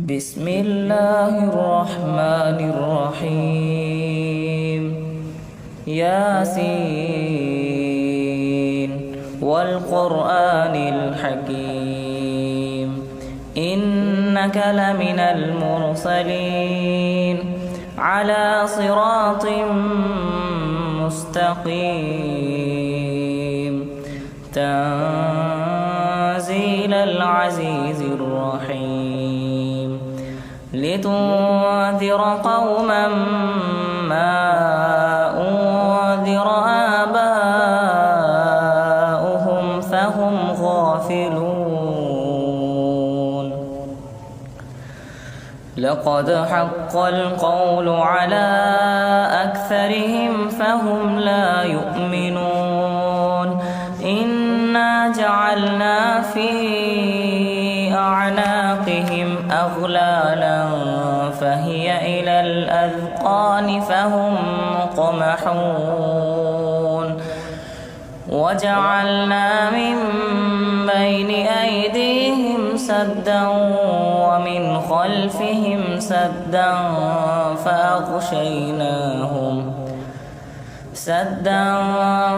بسم الله الرحمن الرحيم ياسين والقرآن الحكيم إنك لمن المرسلين على صراط مستقيم تنزيل العزيز الرحيم لتنذر قوما ما أنذر آباؤهم فهم غافلون لقد حق القول على أكثرهم فهم لا يؤمنون إنا جعلنا في أعناقهم أغلالا فهي إلى الأذقان فهم مقمحون وجعلنا من بين أيديهم سدا ومن خلفهم سدا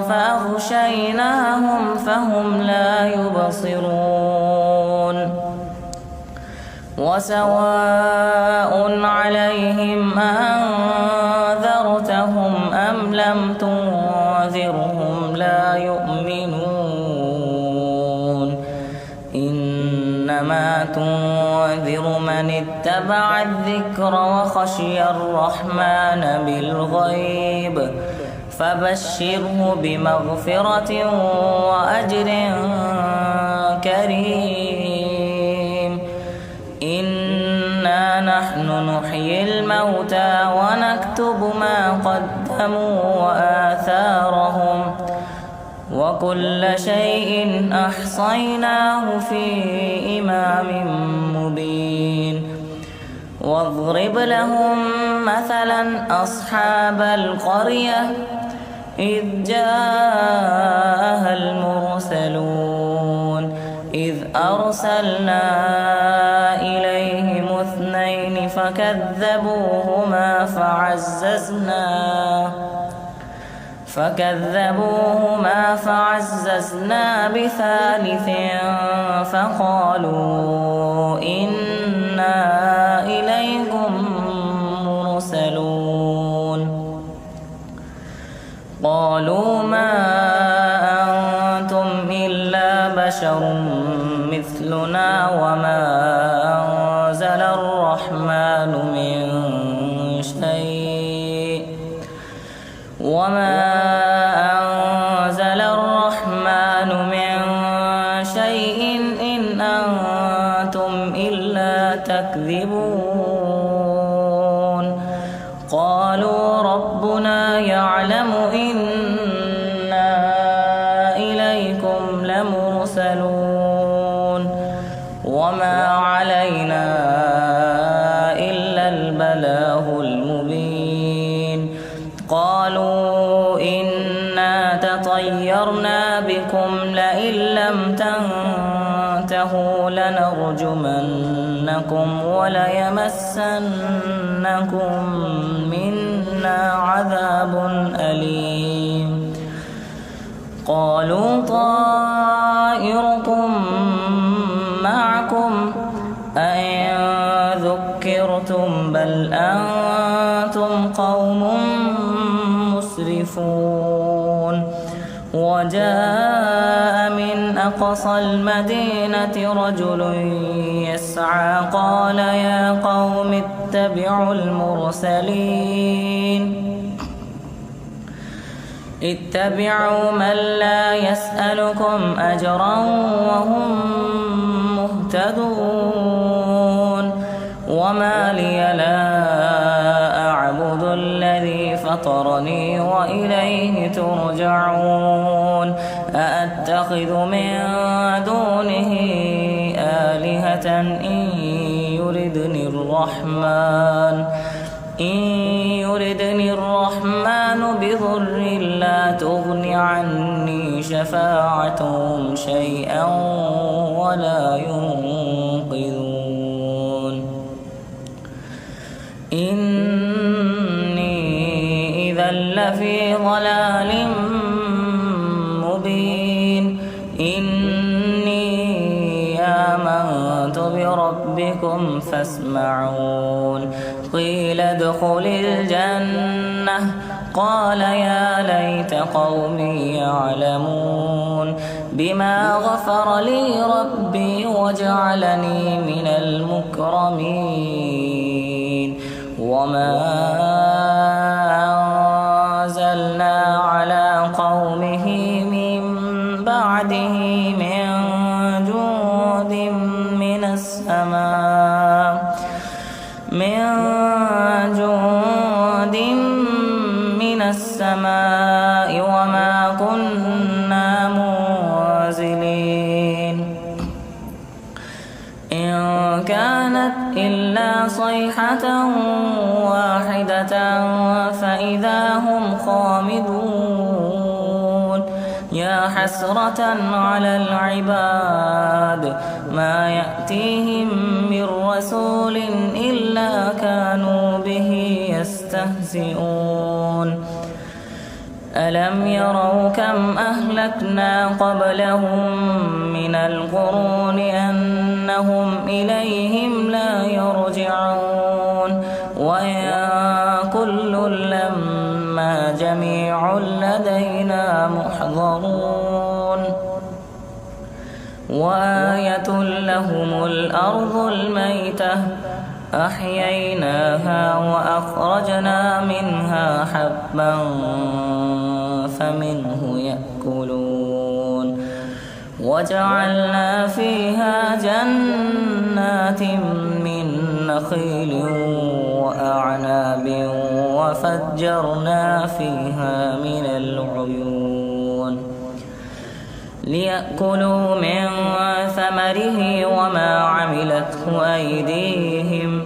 فأغشيناهم فهم لا يبصرون وسواء عليهم أنذرتهم أم لم تنذرهم لا يؤمنون إنما تنذر من اتبع الذكر وخشي الرحمن بالغيب فبشره بمغفرة وأجر كريم إنا نحن نحيي الموتى ونكتب ما قدموا وآثارهم وكل شيء أحصيناه في إمام مبين واضرب لهم مثلا أصحاب القرية إذ جاءها المرسلون إذ أرسلنا إليهم اثنين فكذبوهما فعززنا بثالث فقالوا إنا إليكم مرسلون قالوا ما أنتم إلا بشر مثلنا وما أنزل الرحمن من شيء إن أنتم إلا تكذبون قالوا ربنا يعلم إنا إليكم لمرسلون وما علينا إلا البلاغ المبين قالوا إنا تطيرنا بكم لئن لم تنتهوا لنرجمنكم وليمسنكم منا عذاب أليم قالوا طائركم معكم أئن ذكرتم بل أنتم قوم مسرفون وجاء من أقصى المدينة رجل يسعى قال يا قوم اتبعوا المرسلين اتبعوا من لا يسألكم أجرا وهم مهتدون وما لي لا أعبد الذي فطرني وإليه ترجعون أأتخذ من دونه آلهة إن يردني الرحمن بضر لا تغن عني شفاعتهم شيئا ولا ينقذون. إذا لفي ضلال مبين إني آمنت بربكم فاسمعون قيل ادخل الجنة قال يا ليت قومي يعلمون بما غفر لي ربي وجعلني من المكرمين وما أنزلنا على قومه من بعده من جود من السماء وما كنا منزلين إن كانت إلا صيحة واحدة فإذا هم خامدون يا حسرة على العباد ما يأتيهم من رسول إلا كانوا به يستهزئون ألم يروا كم أهلكنا قبلهم من القرون أنهم إليهم لا يرجعون وإن كل لما جميع لدينا محضرون وآية لهم الأرض الميتة أحييناها وأخرجنا منها حبا فمنه يأكلون وجعلنا فيها جنات من نخيل وأعناب وفجرنا فيها من العيون ليأكلوا من ثمره وما عملته أيديهم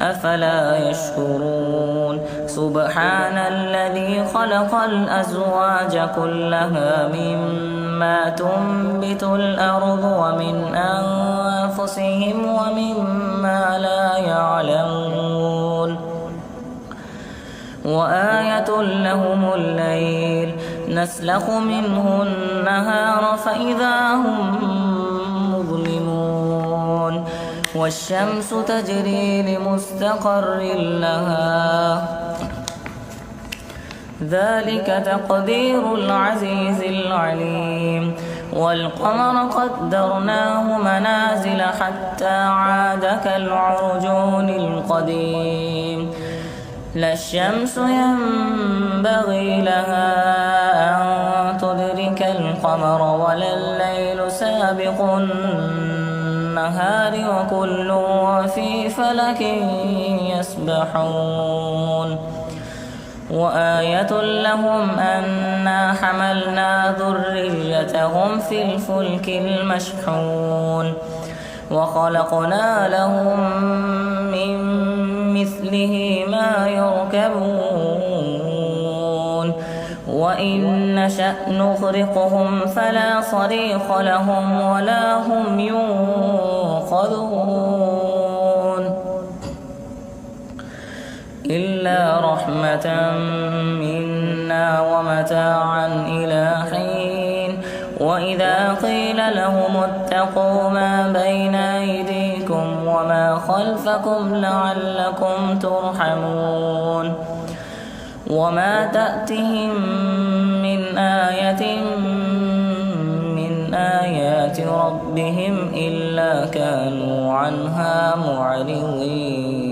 أفلا يشكرون سبحان الذي خلق الأزواج كلها مما تنبت الأرض ومن أنفسهم ومما لا يعلمون وآية لهم الليل نسلخ منه النهار فإذا هم مظلمون والشمس تجري لمستقر لها ذلك تقدير العزيز العليم والقمر قدرناه منازل حتى عاد كالعرجون القديم لا الشمس ينبغي لها أن تدرك القمر ولا الليل سابق النهار وكل في فلك يسبحون وآية لهم أنا حملنا ذريتهم في الفلك المشحون وخلقنا لهم من مثله ما يركبون وإن نشأ نغرقهم فلا صريخ لهم ولا هم ينقذون إلا رحمة منا ومتاعا إلى حين وإذا قيل لهم اتقوا ما بين أيديكم وما خلفكم لعلكم ترحمون وما تأتهم من آية من آيات ربهم إلا كانوا عنها معرضين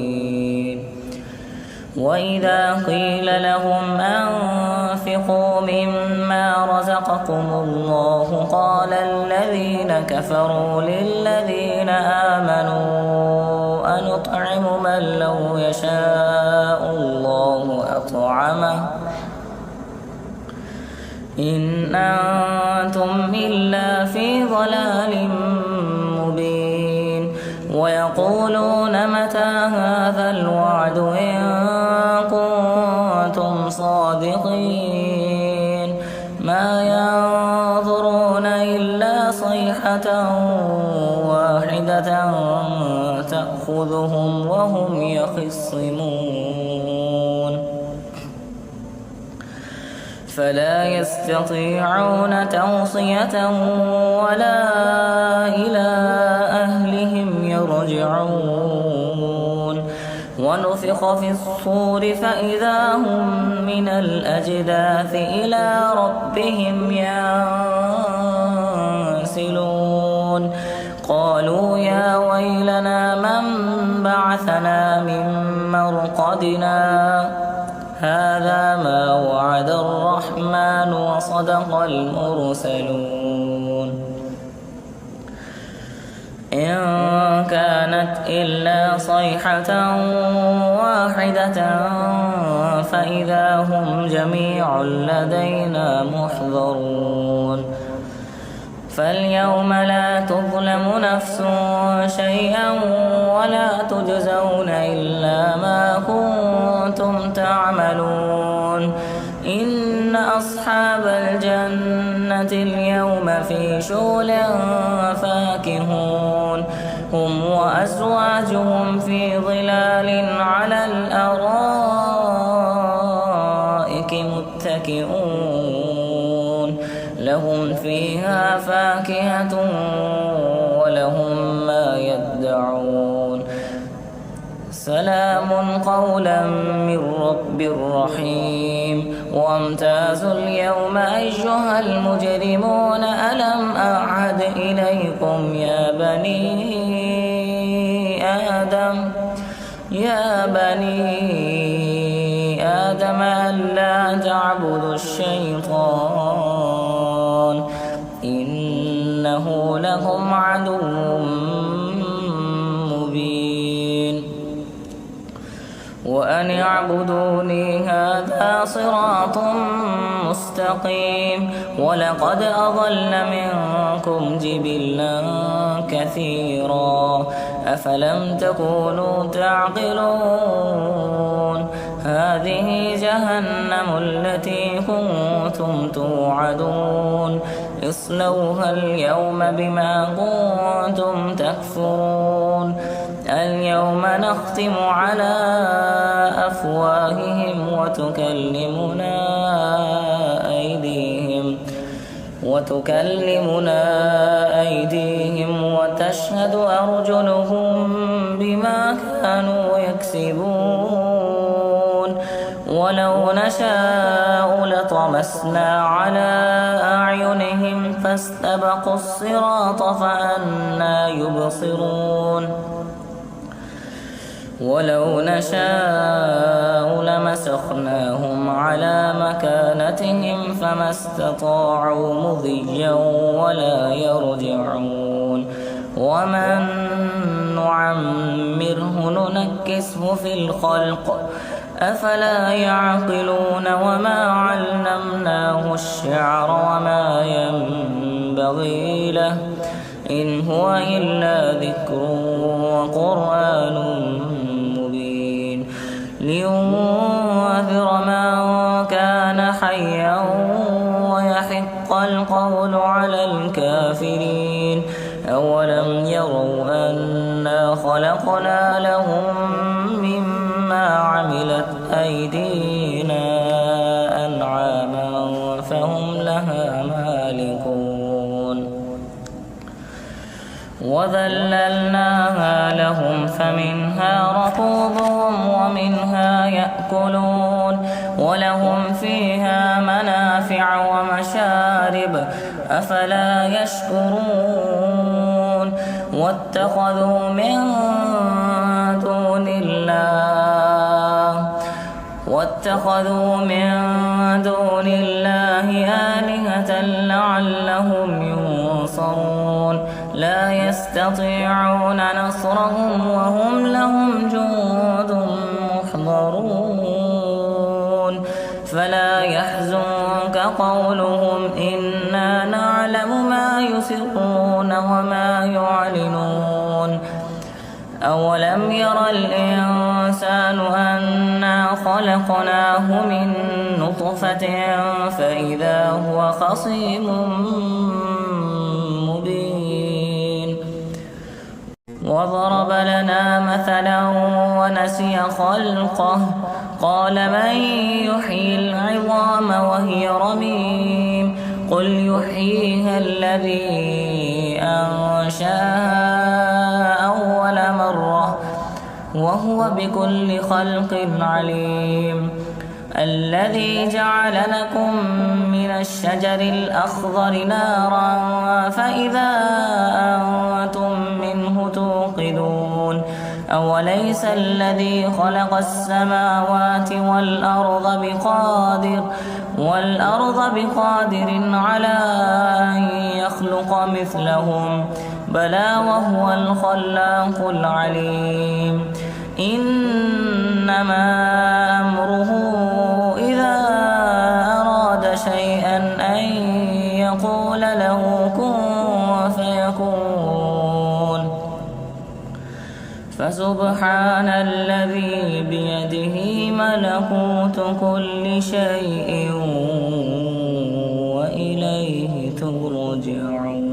وإذا قيل لهم أنفقوا مما رزقكم الله قال الذين كفروا للذين آمنوا أنطعم من لو يشاء الله أطعمه إن أنتم إلا في ضلال مبين ويقولون متى هذا الوعد إن كنتم صادقين ما ينظرون إلا صيحة واحدة تأخذهم وهم يخصمون فلا يستطيعون توصية ولا إلى أهلهم يرجعون ونفخ في الصور فإذا هم من الأجداث إلى ربهم ينسلون قالوا يا ويلنا من بعثنا من مرقدنا هذا ما وعد الرحمن وصدق المرسلون إن كانت إلا صيحة واحدة فإذا هم جميع لدينا محضرون فاليوم لا تظلم نفس شيئا ولا تجزون إلا ما كنتم تعملون إن أصحاب الجنة اليوم في شغل فاكهون هم وأزواجهم في ظلال على الأرائك متكئون لهم فيها فاكهة ولهم ما يدعون سلام قولا من رب رحيم وامتازوا اليوم أيها المجرمون ألم أعهد إليكم يا بني آدم ألا تعبدوا الشيطان إنه لكم عدو مبين وأن اعبدوني هذا صراط مستقيم ولقد أضل منكم جبلا كثيرا أفلم تكونوا تعقلون هذه جهنم التي كنتم توعدون اصلوها اليوم بما كنتم تكفرون اليوم نختم على أفواههم وتكلمنا أيديهم وتشهد أرجلهم بما كانوا يكسبون ولو نشاء لطمسنا على أعينهم فاستبقوا الصراط فأنى يبصرون ولو نشاء لمسخناهم على مكانتهم فما استطاعوا مضيا ولا يرجعون ومن نعمره ننكسه في الخلق أفلا يعقلون وما علمناه الشعر وما ينبغي له إن هو إلا ذكر وقرآن مبين لينذر من كان حيا ويحق القول على الكافرين أولم يروا أنا خلقنا لهم مما عملت أيدينا أنعاما فهم لها مالكون وذللناها لهم فمنها ركوبهم ومنها يأكلون ولهم فيها منافع ومشارب أفلا يشكرون واتخذوا من دون الله آلهة لعلهم ينصرون لا يستطيعون نصرهم وهم لهم جند محضرون فلا يحزنك قولهم إنا نعلم ما يسرون وما يعلنون أولم ير الإنسان أنا خلقناه من نطفة فإذا هو خصيم مبين وضرب لنا مثلا ونسي خلقه قال من يحيي العظام وهي رميم قل يحييها الذي أنشاها أول مرة وهو بكل خلق عليم الذي جعل لكم من الشجر الأخضر نارا فإذا أنتم منه توقدون أوليس الذي خلق السماوات والأرض بقادر على أن يخلق مثلهم بلى وهو الخلاق العليم إنما أمره إذا أراد شيئا أن يقول له كن فيكون فسبحان الذي بيده ملكوت كل شيء وإليه ترجعون.